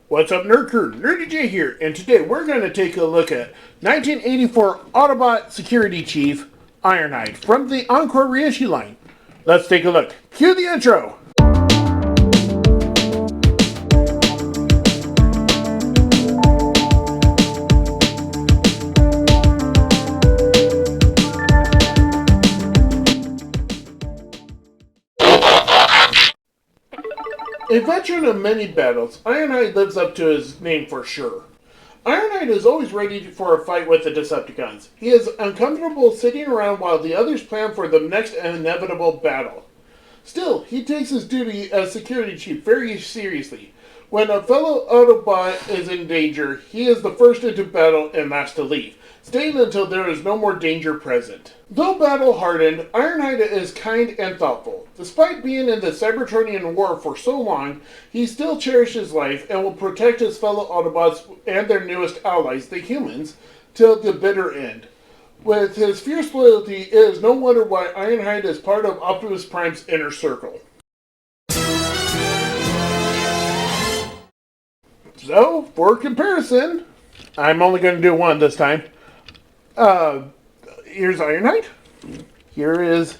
What's up, Nerd Crew? Nurdie J here, and today we're going to take a look at 1984 Autobot Security Chief Ironhide from the Encore reissue line. Let's take a look. Cue the intro! A veteran of many battles, Ironhide lives up to his name for sure. Ironhide is always ready for a fight with the Decepticons. He is uncomfortable sitting around while the others plan for the next inevitable battle. Still, he takes his duty as security chief very seriously. When a fellow Autobot is in danger, he is the first into battle and last to leave, staying until there is no more danger present. Though battle-hardened, Ironhide is kind and thoughtful. Despite being in the Cybertronian War for so long, he still cherishes life and will protect his fellow Autobots and their newest allies, the humans, till the bitter end. With his fierce loyalty, it is no wonder why Ironhide is part of Optimus Prime's inner circle. So, for comparison, I'm only going to do one this time. Here's Ironhide. Here is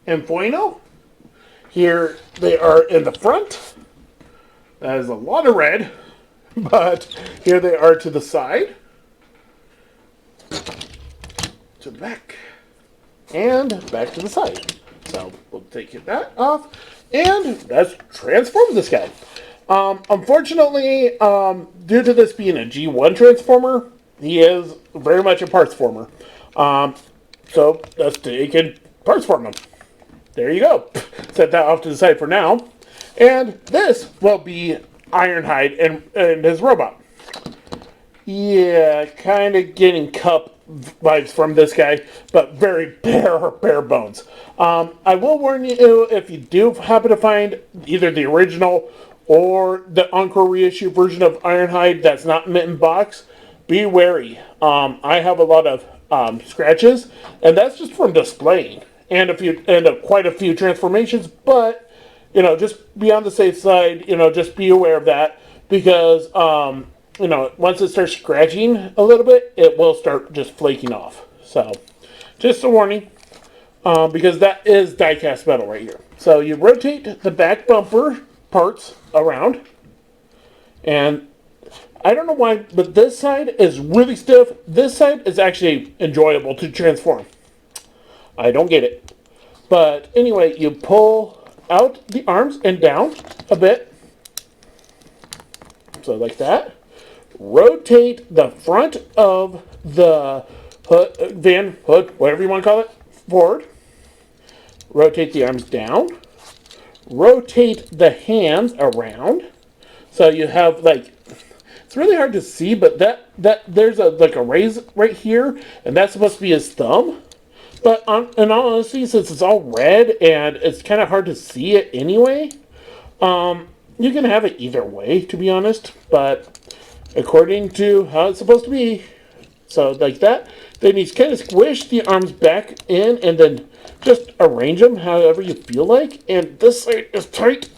Inferno. Here they are in the front. That is a lot of red. But here they are to the side. To the back. And back to the side. So we'll take that off. And let's transform this guy. Unfortunately, due to this being a G1 transformer, he is very much a parts former. So let's take and parts form him. There you go. Set that off to the side for now. And this will be Ironhide and his robot. Yeah, kind of getting Cup vibes from this guy, but very bare bones. I will warn you, if you do happen to find either the original or the Encore reissue version of Ironhide that's not mint in box, be wary. I have a lot of scratches, and that's just from displaying, and quite a few transformations. But just be on the safe side. Just be aware of that, because once it starts scratching a little bit, it will start just flaking off. So, just a warning, because that is die-cast metal right here. So you rotate the back bumper parts around, and I don't know why, but this side is really stiff. This side is actually enjoyable to transform. I don't get it. But anyway, you pull out the arms and down a bit. So like that. Rotate the front of the hood, whatever you want to call it, forward. Rotate the arms down. Rotate the hands around. So you have it's really hard to see, but that there's a raise right here, and that's supposed to be his thumb. But in all honesty, since it's all red and it's kind of hard to see it anyway, you can have it either way, to be honest. But according to how it's supposed to be, so like that, then you kind of squish the arms back in and then just arrange them however you feel like. And this side is tight.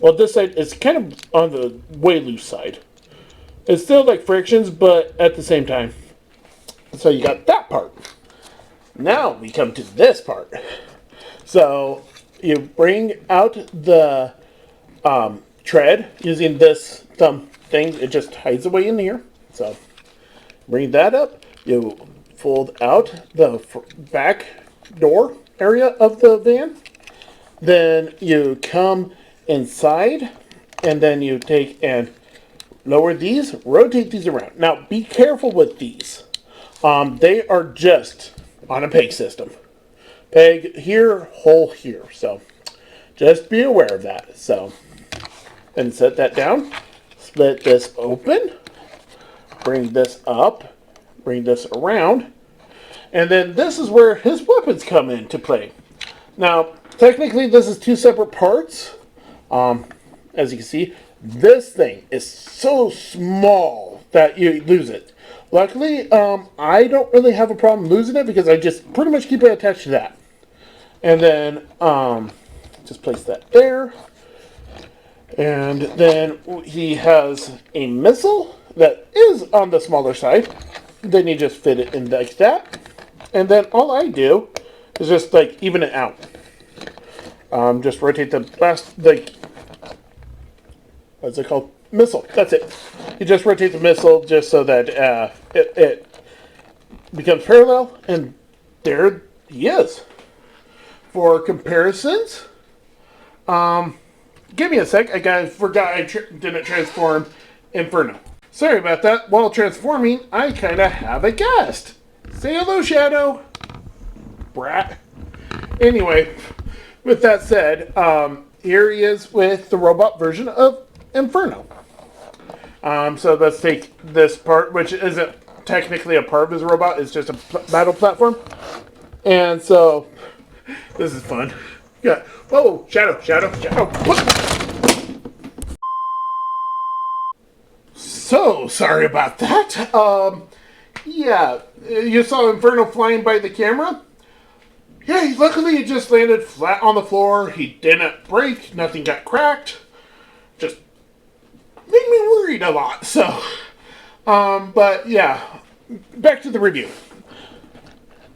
Well, this side is kind of on the way loose side. It's still like frictions, but at the same time. So you got that part. Now we come to this part. So you bring out the tread using this thumb thing. It just hides away in here. So bring that up. You fold out the back door area of the van. Then you come inside, and then you take and lower these, rotate these around. Now, be careful with these. They are just on a peg system. Peg here, hole here. So, just be aware of that. So, then set that down. Split this open. Bring this up. Bring this around. And then this is where his weapons come into play. Now, technically, this is two separate parts. As you can see, this thing is so small that you lose it. Luckily, I don't really have a problem losing it because I just pretty much keep it attached to that. And then, just place that there. And then he has a missile that is on the smaller side. Then you just fit it in like that. And then all I do is just like even it out. Just rotate the last, like, what's it called? Missile. That's it. You just rotate the missile just so that it becomes parallel. And there he is. For comparisons, give me a sec. I forgot I didn't transform Inferno. Sorry about that. While transforming, I kind of have a guest. Say hello, Shadow. Brat. Anyway, with that said, here he is with the robot version of Inferno. So let's take this part, which isn't technically a part of his robot. It's just a battle platform. And so, this is fun. Yeah. Whoa, Shadow. What? So, sorry about that. Yeah, you saw Inferno flying by the camera? Yeah, luckily he just landed flat on the floor. He didn't break, nothing got cracked. Just made me worried a lot, so. But yeah, back to the review.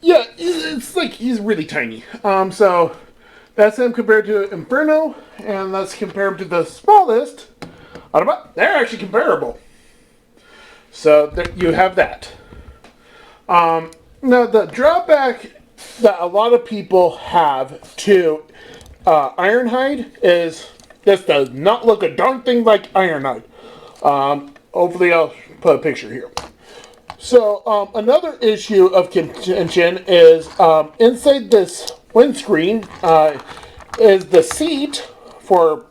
Yeah, it's like he's really tiny. So that's him compared to Inferno, and let's compare him to the smallest Autobot. They're actually comparable. So there, you have that. Now the drawback that a lot of people have to Ironhide is this does not look a darn thing like Ironhide. Hopefully I'll put a picture here. So another issue of contention is inside this windscreen is the seat for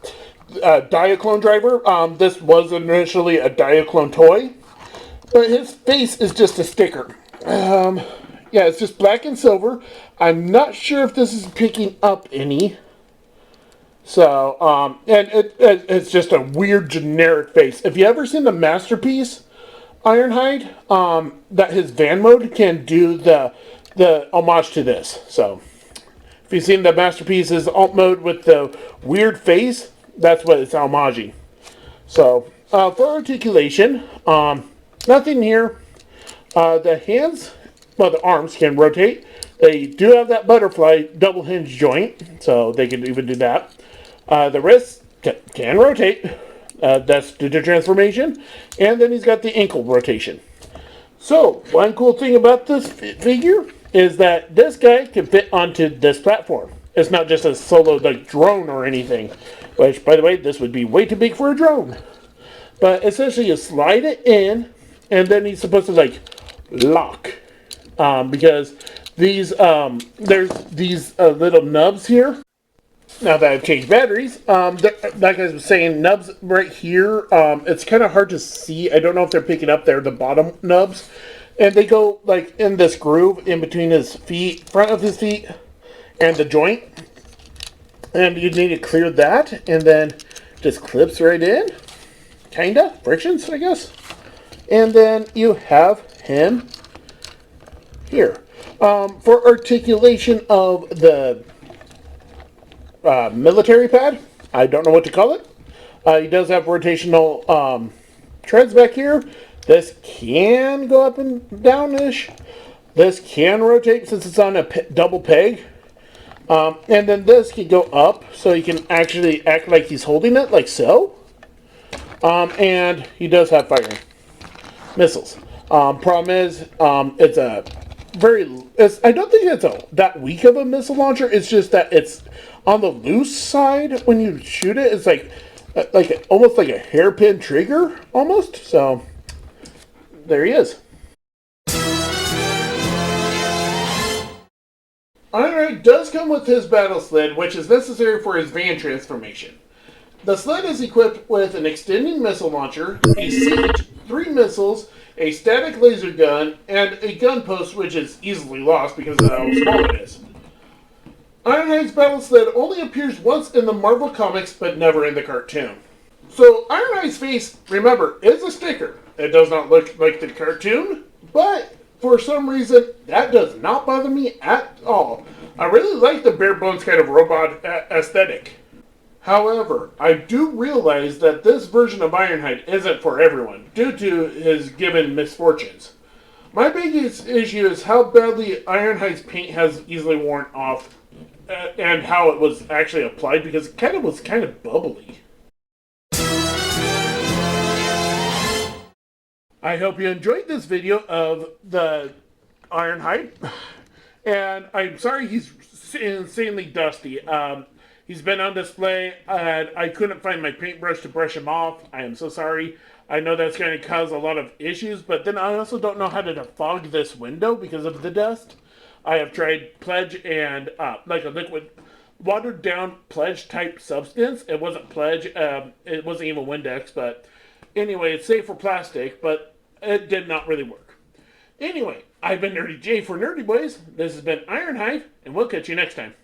Diaclone driver. This was initially a Diaclone toy, but his face is just a sticker. Yeah, it's just black and silver. I'm not sure if this is picking up any. So, and it's just a weird generic face. If you ever seen the Masterpiece Ironhide, that his van mode can do the homage to this. So, if you've seen the Masterpiece's alt mode with the weird face, that's what it's homaging. So, for articulation, nothing here. The hands, well, the arms can rotate. They do have that butterfly double hinge joint, so they can even do that. The wrists can rotate. That's due to transformation. And then he's got the ankle rotation. So, one cool thing about this figure is that this guy can fit onto this platform. It's not just a solo like drone or anything. Which, by the way, this would be way too big for a drone. But essentially you slide it in, and then he's supposed to like lock. Because these there's these little nubs here. Now that I've changed batteries, like I was saying, nubs right here, it's kind of hard to see. I don't know if they're picking up. They're the bottom nubs. And they go like in this groove in between his feet, front of his feet, and the joint. And you need to clear that, and then just clips right in. Kinda. Frictions, I guess. And then you have him here. For articulation of the military pad, I don't know what to call it. He does have rotational treads back here. This can go up and down-ish. This can rotate since it's on a double peg. And then this can go up, so he can actually act like he's holding it, like so. And he does have firing missiles. Problem is, it's a I don't think it's that weak of a missile launcher. It's just that it's on the loose side when you shoot it. It's like almost like a hairpin trigger, almost. So there he is. Ironhide does come with his battle sled, which is necessary for his van transformation. The sled is equipped with an extending missile launcher, a siege, 3 missiles, a static laser gun, and a gun post, which is easily lost because of how small it is. Ironhide's battle sled only appears once in the Marvel comics, but never in the cartoon. So Ironhide's face, remember, is a sticker. It does not look like the cartoon, but for some reason, that does not bother me at all. I really like the bare bones kind of robot aesthetic. However, I do realize that this version of Ironhide isn't for everyone, due to his given misfortunes. My biggest issue is how badly Ironhide's paint has easily worn off, and how it was actually applied, because it was kind of bubbly. I hope you enjoyed this video of the Ironhide, and I'm sorry he's insanely dusty. He's been on display, and I couldn't find my paintbrush to brush him off. I am so sorry. I know that's going to cause a lot of issues, but then I also don't know how to defog this window because of the dust. I have tried Pledge and like a liquid, watered down Pledge type substance. It wasn't Pledge, it wasn't even Windex, but anyway, it's safe for plastic, but it did not really work. Anyway, I've been Nurdie J for Nurdie Boyz. This has been Ironhide, and we'll catch you next time.